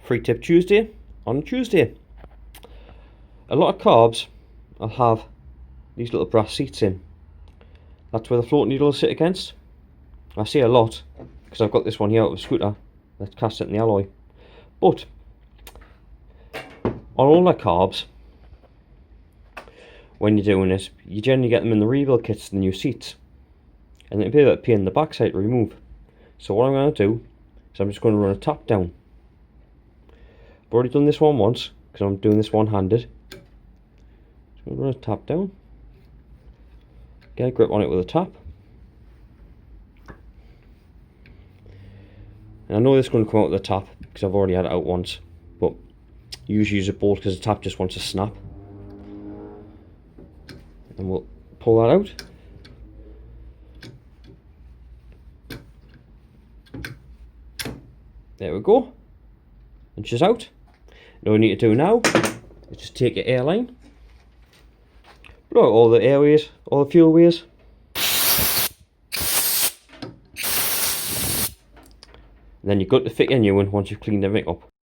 Free Tip Tuesday on Tuesday. A lot of carbs will have these little brass seats in. That's where the float needle will sit against. I say a lot because I've got this one here out of a scooter that's cast it in the alloy. But on all the carbs, when you're doing this, you generally get them in the rebuild kits, the new seats, and it'll be a bit of a pain in the backside to remove. So what I'm going to do is I'm just going to run a tap down. I've already done this one once because I'm doing this one-handed. So I'm going to tap down, get a grip on it with a tap. And I know this is going to come out with a tap because I've already had it out once, but you usually use a bolt because the tap just wants to snap. And we'll pull that out. There we go. And she's out. All we need to do now is just take your airline, blow out all the airways, all the fuel ways. And then you've got to fit your new one once you've cleaned everything up.